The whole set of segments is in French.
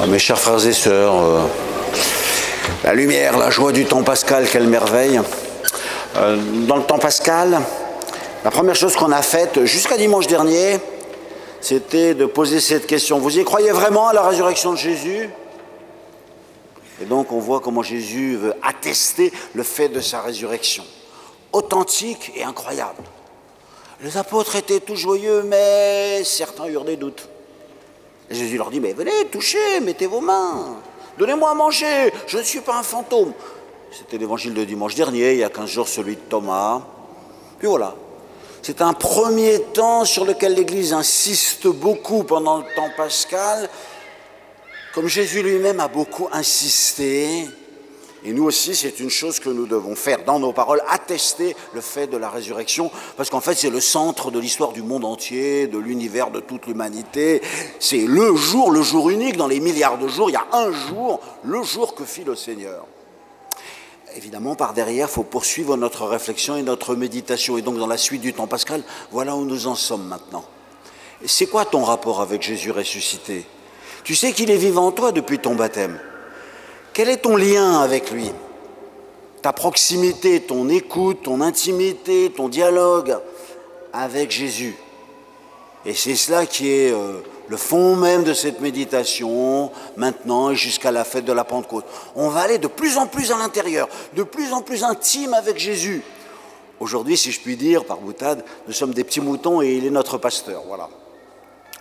Mes chers frères et sœurs, la lumière, la joie du temps pascal, quelle merveille. Dans le temps pascal, la première chose qu'on a faite jusqu'à dimanche dernier, c'était de poser cette question. Vous y croyez vraiment à la résurrection de Jésus? Et donc on voit comment Jésus veut attester le fait de sa résurrection. Authentique et incroyable. Les apôtres étaient tous joyeux, mais certains eurent des doutes. Et Jésus leur dit, mais venez, touchez, mettez vos mains, donnez-moi à manger, je ne suis pas un fantôme. C'était l'évangile de dimanche dernier, il y a 15 jours, celui de Thomas. Puis voilà, c'est un premier temps sur lequel l'Église insiste beaucoup pendant le temps pascal, comme Jésus lui-même a beaucoup insisté. Et nous aussi, c'est une chose que nous devons faire dans nos paroles, attester le fait de la résurrection, parce qu'en fait, c'est le centre de l'histoire du monde entier, de l'univers, de toute l'humanité. C'est le jour unique, dans les milliards de jours, il y a un jour, le jour que fit le Seigneur. Évidemment, par derrière, il faut poursuivre notre réflexion et notre méditation. Et donc, dans la suite du temps pascal, voilà où nous en sommes maintenant. C'est quoi ton rapport avec Jésus ressuscité? Tu sais qu'il est vivant en toi depuis ton baptême. Quel est ton lien avec lui? Ta proximité, ton écoute, ton intimité, ton dialogue avec Jésus. Et c'est cela qui est le fond même de cette méditation, maintenant et jusqu'à la fête de la Pentecôte. On va aller de plus en plus à l'intérieur, de plus en plus intime avec Jésus. Aujourd'hui, si je puis dire, par boutade, nous sommes des petits moutons et il est notre pasteur, voilà.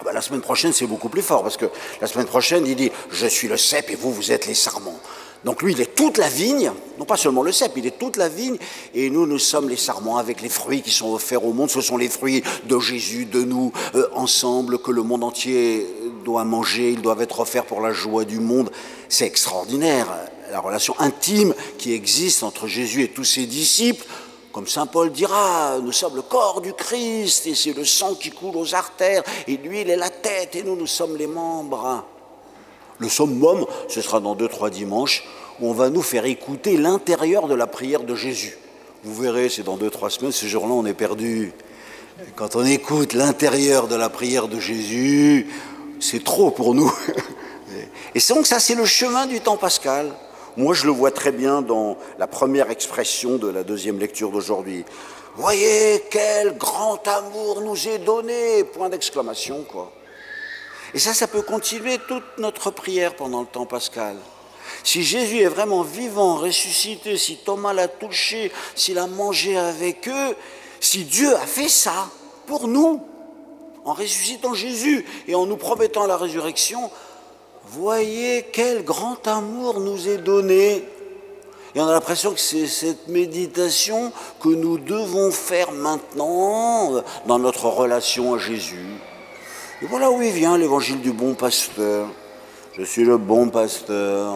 Ben, la semaine prochaine, c'est beaucoup plus fort, parce que la semaine prochaine, il dit « Je suis le cep et vous, vous êtes les sarments ». Donc lui, il est toute la vigne, non pas seulement le cep, il est toute la vigne, et nous, nous sommes les sarments avec les fruits qui sont offerts au monde. Ce sont les fruits de Jésus, de nous, ensemble, que le monde entier doit manger, ils doivent être offerts pour la joie du monde. C'est extraordinaire, la relation intime qui existe entre Jésus et tous ses disciples. Comme saint Paul dira, nous sommes le corps du Christ et c'est le sang qui coule aux artères et lui il est la tête et nous, nous sommes les membres. Le summum, ce sera dans 2-3 dimanches où on va nous faire écouter l'intérieur de la prière de Jésus. Vous verrez, c'est dans 2-3 semaines, ce jour-là on est perdu. Quand on écoute l'intérieur de la prière de Jésus, c'est trop pour nous. Et donc ça c'est le chemin du temps pascal. Moi, je le vois très bien dans la première expression de la deuxième lecture d'aujourd'hui. Voyez quel grand amour nous est donné, point d'exclamation, quoi. Et ça peut continuer toute notre prière pendant le temps pascal. Si Jésus est vraiment vivant, ressuscité, si Thomas l'a touché, s'il a mangé avec eux, si Dieu a fait ça pour nous, en ressuscitant Jésus et en nous promettant la résurrection, voyez quel grand amour nous est donné. Et on a l'impression que c'est cette méditation que nous devons faire maintenant dans notre relation à Jésus. Et voilà où il vient l'évangile du bon pasteur. Je suis le bon pasteur,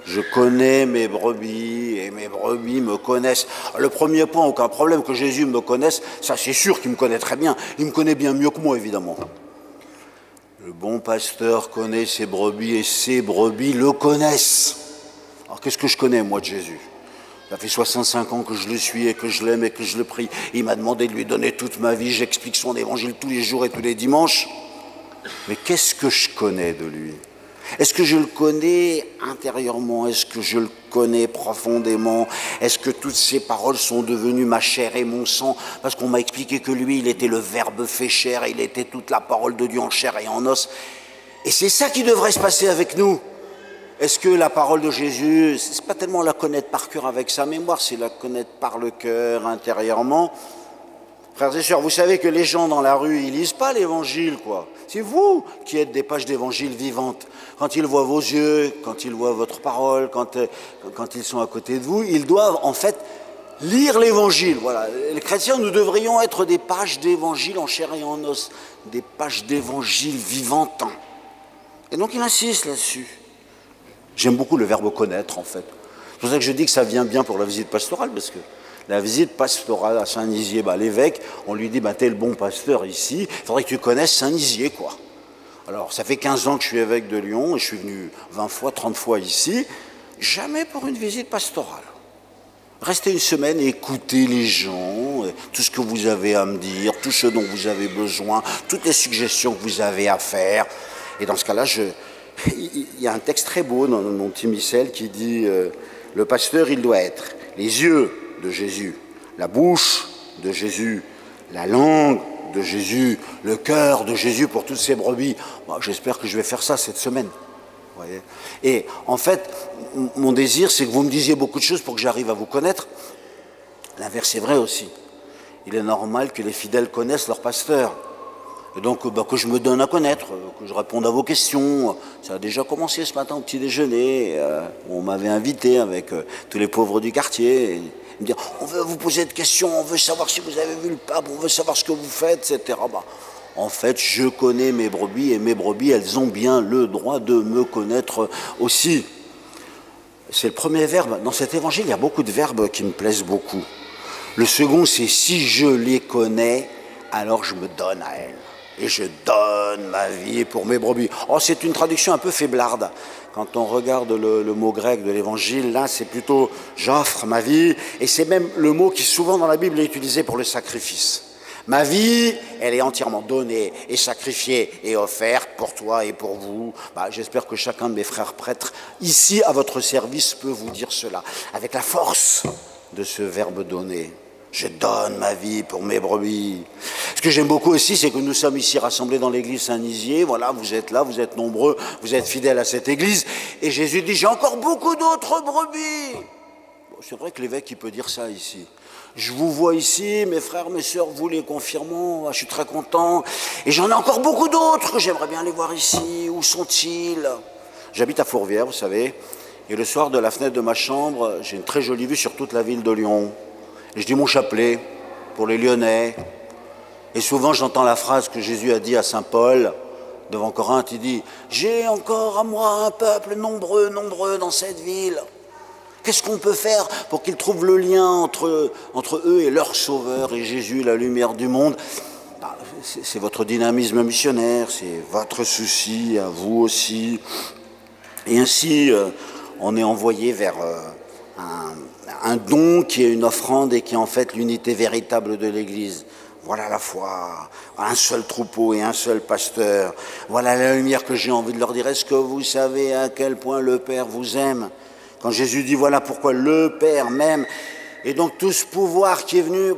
je connais mes brebis et mes brebis me connaissent. Le premier point, aucun problème que Jésus me connaisse, ça c'est sûr qu'il me connaît très bien. Il me connaît bien mieux que moi évidemment. Le bon pasteur connaît ses brebis et ses brebis le connaissent. Alors qu'est-ce que je connais moi de Jésus? Ça fait 65 ans que je le suis et que je l'aime et que je le prie. Il m'a demandé de lui donner toute ma vie, j'explique son évangile tous les jours et tous les dimanches. Mais qu'est-ce que je connais de lui? Est-ce que je le connais intérieurement? Est-ce que je le connais profondément? Est-ce que toutes ces paroles sont devenues ma chair et mon sang? Parce qu'on m'a expliqué que lui, il était le Verbe fait chair, il était toute la parole de Dieu en chair et en os. Et c'est ça qui devrait se passer avec nous. Est-ce que la parole de Jésus, c'est pas tellement la connaître par cœur avec sa mémoire, c'est la connaître par le cœur, intérieurement? Frères et sœurs, vous savez que les gens dans la rue, ils lisent pas l'évangile, quoi. C'est vous qui êtes des pages d'évangile vivantes. Quand ils voient vos yeux, quand ils voient votre parole, quand ils sont à côté de vous, ils doivent en fait lire l'évangile. Voilà. Les chrétiens, nous devrions être des pages d'évangile en chair et en os, des pages d'évangile vivantes. Et donc il insiste là-dessus. J'aime beaucoup le verbe connaître, en fait. C'est pour ça que je dis que ça vient bien pour la visite pastorale, parce que la visite pastorale à Saint-Nizier, l'évêque, on lui dit, t'es le bon pasteur ici, il faudrait que tu connaisses Saint-Nizier, quoi. Alors, ça fait 15 ans que je suis évêque de Lyon, et je suis venu 20 fois, 30 fois ici, jamais pour une visite pastorale. Restez une semaine et écoutez les gens, tout ce que vous avez à me dire, tout ce dont vous avez besoin, toutes les suggestions que vous avez à faire. Et dans ce cas-là, Il y a un texte très beau dans mon petit missel qui dit le pasteur, il doit être les yeux de Jésus, la bouche de Jésus, la langue de Jésus, le cœur de Jésus pour toutes ses brebis. Bon, j'espère que je vais faire ça cette semaine. Vous voyez. Et en fait, mon désir, c'est que vous me disiez beaucoup de choses pour que j'arrive à vous connaître. L'inverse est vrai aussi. Il est normal que les fidèles connaissent leur pasteur. Et donc, que je me donne à connaître, que je réponde à vos questions. Ça a déjà commencé ce matin au petit déjeuner. On m'avait invité avec tous les pauvres du quartier. Et me dire, on veut vous poser des questions, on veut savoir si vous avez vu le pape, on veut savoir ce que vous faites, etc. En fait, je connais mes brebis et mes brebis, elles ont bien le droit de me connaître aussi. C'est le premier verbe. Dans cet évangile, il y a beaucoup de verbes qui me plaisent beaucoup. Le second, c'est si je les connais, alors je me donne à elles. Et je donne ma vie pour mes brebis. Oh, c'est une traduction un peu faiblarde. Quand on regarde le mot grec de l'évangile, là, c'est plutôt j'offre ma vie. Et c'est même le mot qui souvent dans la Bible est utilisé pour le sacrifice. Ma vie, elle est entièrement donnée et sacrifiée et offerte pour toi et pour vous. J'espère que chacun de mes frères prêtres ici à votre service peut vous dire cela avec la force de ce verbe donner. Je donne ma vie pour mes brebis. Ce que j'aime beaucoup aussi, c'est que nous sommes ici rassemblés dans l'église Saint-Nizier. Voilà, vous êtes là, vous êtes nombreux, vous êtes fidèles à cette église. Et Jésus dit, j'ai encore beaucoup d'autres brebis. Bon, c'est vrai que l'évêque, il peut dire ça ici. Je vous vois ici, mes frères, mes sœurs, vous les confirmons, je suis très content. Et j'en ai encore beaucoup d'autres que j'aimerais bien les voir ici. Où sont-ils? J'habite à Fourvière, vous savez. Et le soir, de la fenêtre de ma chambre, j'ai une très jolie vue sur toute la ville de Lyon. Et je dis mon chapelet pour les Lyonnais. Et souvent, j'entends la phrase que Jésus a dit à saint Paul, devant Corinthe, il dit « J'ai encore à moi un peuple nombreux, nombreux dans cette ville. Qu'est-ce qu'on peut faire pour qu'ils trouvent le lien entre eux et leur sauveur et Jésus, la lumière du monde ?» C'est votre dynamisme missionnaire, c'est votre souci, à vous aussi. Et ainsi, on est envoyé vers un don qui est une offrande et qui est en fait l'unité véritable de l'Église. Voilà la foi, un seul troupeau et un seul pasteur. Voilà la lumière que j'ai envie de leur dire. Est-ce que vous savez à quel point le Père vous aime? Quand Jésus dit voilà pourquoi le Père m'aime. Et donc tout ce pouvoir qui est venu,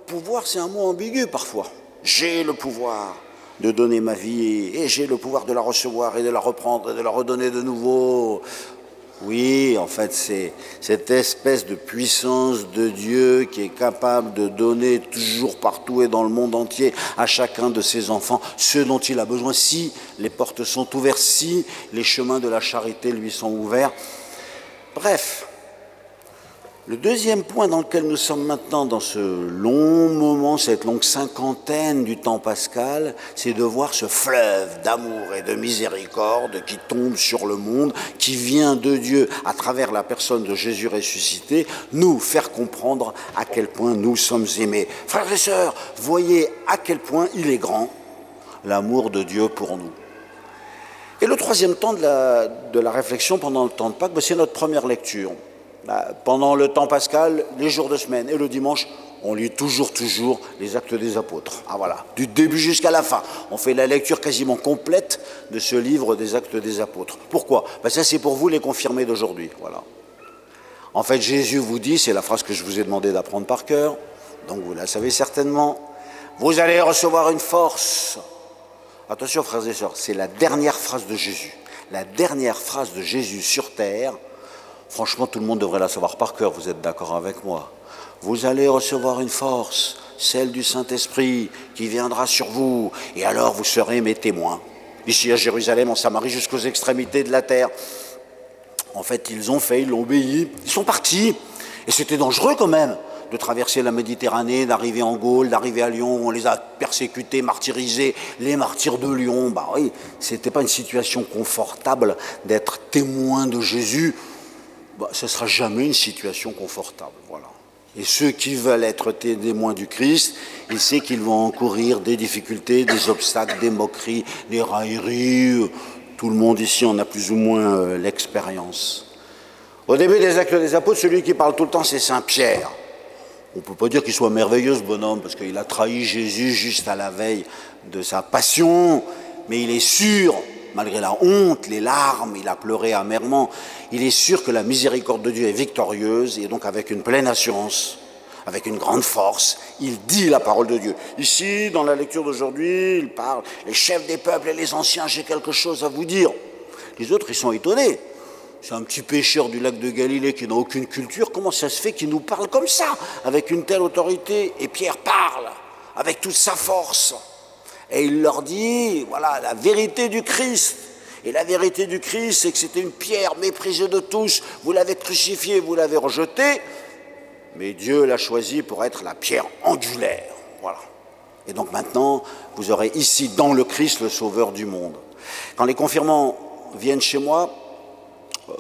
pouvoir c'est un mot ambigu parfois. J'ai le pouvoir de donner ma vie et j'ai le pouvoir de la recevoir et de la reprendre et de la redonner de nouveau. Oui, en fait, c'est cette espèce de puissance de Dieu qui est capable de donner toujours partout et dans le monde entier à chacun de ses enfants ce dont il a besoin, si les portes sont ouvertes, si les chemins de la charité lui sont ouverts. Bref, le deuxième point dans lequel nous sommes maintenant dans ce long moment, cette longue cinquantaine du temps pascal, c'est de voir ce fleuve d'amour et de miséricorde qui tombe sur le monde, qui vient de Dieu à travers la personne de Jésus ressuscité, nous faire comprendre à quel point nous sommes aimés. Frères et sœurs, voyez à quel point il est grand, l'amour de Dieu pour nous. Et le troisième temps de la réflexion pendant le temps de Pâques, c'est notre première lecture. Pendant le temps pascal, les jours de semaine et le dimanche, on lit toujours les Actes des Apôtres. Ah voilà, du début jusqu'à la fin. On fait la lecture quasiment complète de ce livre des Actes des Apôtres. Pourquoi? Ça c'est pour vous les confirmés d'aujourd'hui. Voilà. En fait, Jésus vous dit, c'est la phrase que je vous ai demandé d'apprendre par cœur, donc vous la savez certainement, vous allez recevoir une force. Attention frères et sœurs, c'est la dernière phrase de Jésus. La dernière phrase de Jésus sur terre. Franchement, tout le monde devrait la savoir par cœur, vous êtes d'accord avec moi? Vous allez recevoir une force, celle du Saint-Esprit, qui viendra sur vous, et alors vous serez mes témoins. Ici à Jérusalem, en Samarie, jusqu'aux extrémités de la terre. En fait, ils l'ont obéi, ils sont partis. Et c'était dangereux quand même de traverser la Méditerranée, d'arriver en Gaule, d'arriver à Lyon, on les a persécutés, martyrisés, les martyrs de Lyon. Oui, c'était pas une situation confortable d'être témoin de Jésus. Ce ne sera jamais une situation confortable, voilà. Et ceux qui veulent être témoins du Christ, ils savent qu'ils vont encourir des difficultés, des obstacles, des moqueries, des railleries. Tout le monde ici en a plus ou moins l'expérience. Au début des Actes des Apôtres, celui qui parle tout le temps, c'est Saint Pierre. On ne peut pas dire qu'il soit merveilleux, ce bonhomme, parce qu'il a trahi Jésus juste à la veille de sa passion, mais il est sûr malgré la honte, les larmes, il a pleuré amèrement. Il est sûr que la miséricorde de Dieu est victorieuse et donc avec une pleine assurance, avec une grande force, il dit la parole de Dieu. Ici, dans la lecture d'aujourd'hui, il parle, les chefs des peuples et les anciens, j'ai quelque chose à vous dire. Les autres, ils sont étonnés. C'est un petit pêcheur du lac de Galilée qui n'a aucune culture. Comment ça se fait qu'il nous parle comme ça, avec une telle autorité? Et Pierre parle avec toute sa force. Et il leur dit, voilà, la vérité du Christ. Et la vérité du Christ, c'est que c'était une pierre méprisée de tous. Vous l'avez crucifiée, vous l'avez rejetée. Mais Dieu l'a choisi pour être la pierre angulaire. Voilà. Et donc maintenant, vous aurez ici dans le Christ le sauveur du monde. Quand les confirmants viennent chez moi,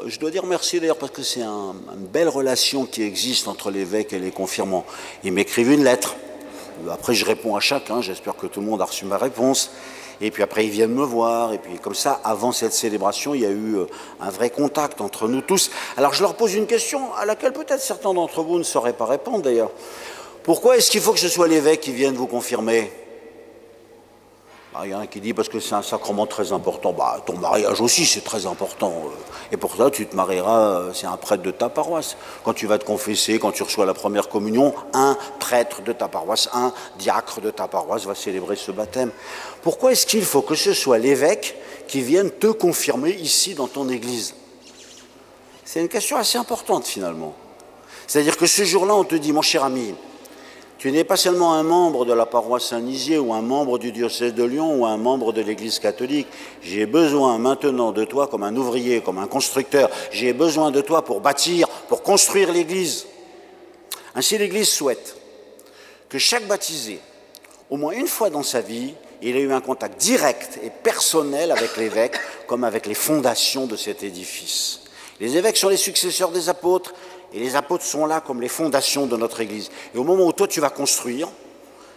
je dois dire merci d'ailleurs parce que c'est une belle relation qui existe entre l'évêque et les confirmants. Ils m'écrivent une lettre. Après, je réponds à chacun. J'espère que tout le monde a reçu ma réponse. Et puis après, ils viennent me voir. Et puis comme ça, avant cette célébration, il y a eu un vrai contact entre nous tous. Alors je leur pose une question à laquelle peut-être certains d'entre vous ne sauraient pas répondre d'ailleurs. Pourquoi est-ce qu'il faut que ce soit l'évêque qui vienne vous confirmer? Il y en a qui dit parce que c'est un sacrement très important. Ton mariage aussi, c'est très important. Et pour ça, tu te marieras, c'est un prêtre de ta paroisse. Quand tu vas te confesser, quand tu reçois la première communion, un prêtre de ta paroisse, un diacre de ta paroisse va célébrer ce baptême. Pourquoi est-ce qu'il faut que ce soit l'évêque qui vienne te confirmer ici dans ton église? C'est une question assez importante finalement. C'est-à-dire que ce jour-là, on te dit, mon cher ami, tu n'es pas seulement un membre de la paroisse Saint-Nizier ou un membre du diocèse de Lyon ou un membre de l'Église catholique. J'ai besoin maintenant de toi comme un ouvrier, comme un constructeur. J'ai besoin de toi pour bâtir, pour construire l'Église. Ainsi, l'Église souhaite que chaque baptisé, au moins une fois dans sa vie, il ait eu un contact direct et personnel avec l'évêque, comme avec les fondations de cet édifice. Les évêques sont les successeurs des apôtres. Et les apôtres sont là comme les fondations de notre Église. Et au moment où toi tu vas construire,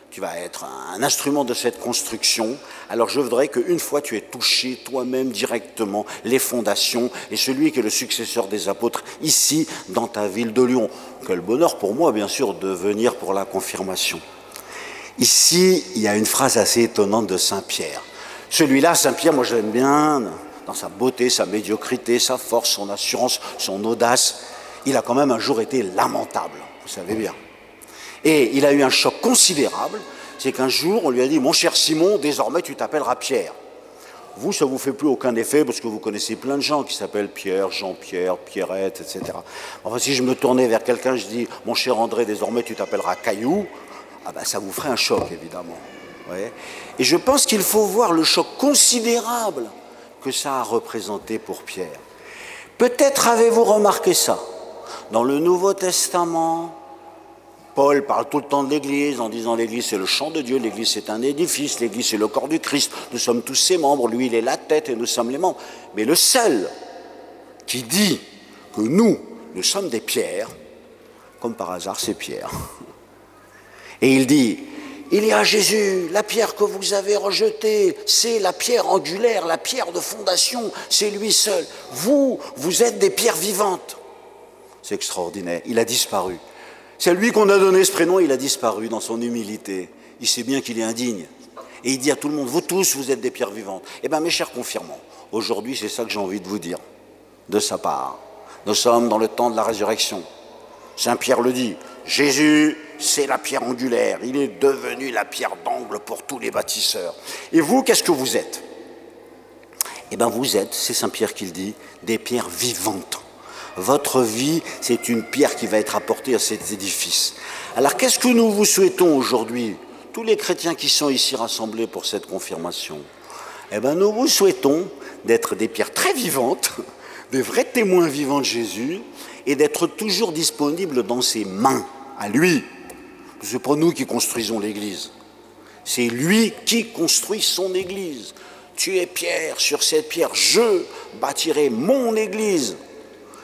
tu vas être un instrument de cette construction, alors je voudrais qu'une fois tu aies touché toi-même directement les fondations et celui qui est le successeur des apôtres ici dans ta ville de Lyon. Quel bonheur pour moi bien sûr de venir pour la confirmation. Ici, il y a une phrase assez étonnante de Saint Pierre. Celui-là, Saint Pierre, moi je l'aime bien dans sa beauté, sa médiocrité, sa force, son assurance, son audace. Il a quand même un jour été lamentable, vous savez bien. Et il a eu un choc considérable, c'est qu'un jour, on lui a dit « Mon cher Simon, désormais tu t'appelleras Pierre ». Vous, ça ne vous fait plus aucun effet, parce que vous connaissez plein de gens qui s'appellent Pierre, Jean-Pierre, Pierrette, etc. Enfin, si je me tournais vers quelqu'un, je dis « Mon cher André, désormais tu t'appelleras Caillou », ça vous ferait un choc, évidemment. Ouais. Et je pense qu'il faut voir le choc considérable que ça a représenté pour Pierre. Peut-être avez-vous remarqué ça. Dans le Nouveau Testament, Paul parle tout le temps de l'Église en disant l'Église c'est le champ de Dieu, l'Église c'est un édifice, l'Église c'est le corps du Christ, nous sommes tous ses membres, lui il est la tête et nous sommes les membres. Mais le seul qui dit que nous sommes des pierres, comme par hasard c'est Pierre. Et il dit, il y a Jésus, la pierre que vous avez rejetée, c'est la pierre angulaire, la pierre de fondation, c'est lui seul. Vous êtes des pierres vivantes. C'est extraordinaire, il a disparu. C'est lui qu'on a donné ce prénom, il a disparu dans son humilité. Il sait bien qu'il est indigne. Et il dit à tout le monde, vous tous, vous êtes des pierres vivantes. Eh bien, mes chers confirmants, aujourd'hui, c'est ça que j'ai envie de vous dire, de sa part. Nous sommes dans le temps de la résurrection. Saint Pierre le dit, Jésus, c'est la pierre angulaire. Il est devenu la pierre d'angle pour tous les bâtisseurs. Et vous, qu'est-ce que vous êtes? Eh bien, vous êtes, c'est Saint Pierre qui le dit, des pierres vivantes. Votre vie, c'est une pierre qui va être apportée à cet édifice. Alors, qu'est-ce que nous vous souhaitons aujourd'hui, tous les chrétiens qui sont ici rassemblés pour cette confirmation? Eh bien, nous vous souhaitons d'être des pierres très vivantes, des vrais témoins vivants de Jésus, et d'être toujours disponibles dans ses mains, à lui. Ce n'est pas nous qui construisons l'Église, c'est lui qui construit son Église. Tu es Pierre, sur cette pierre, je bâtirai mon Église.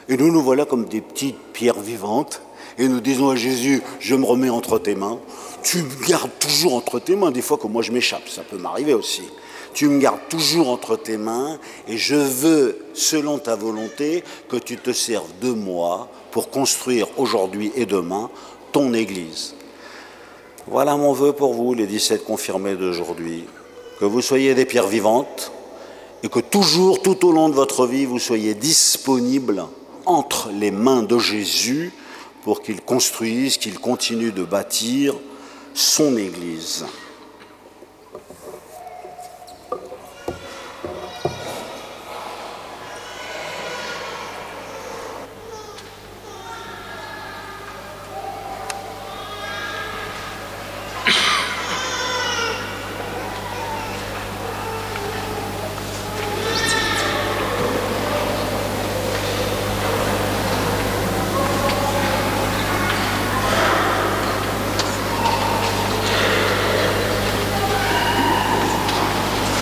Et nous nous voilà comme des petites pierres vivantes, et nous disons à Jésus, je me remets entre tes mains. Tu me gardes toujours entre tes mains, des fois que moi je m'échappe, ça peut m'arriver aussi. Tu me gardes toujours entre tes mains, et je veux, selon ta volonté, que tu te serves de moi pour construire aujourd'hui et demain ton Église. Voilà mon vœu pour vous, les 17 confirmés d'aujourd'hui. Que vous soyez des pierres vivantes, et que toujours, tout au long de votre vie, vous soyez disponible entre les mains de Jésus pour qu'il construise, qu'il continue de bâtir son Église.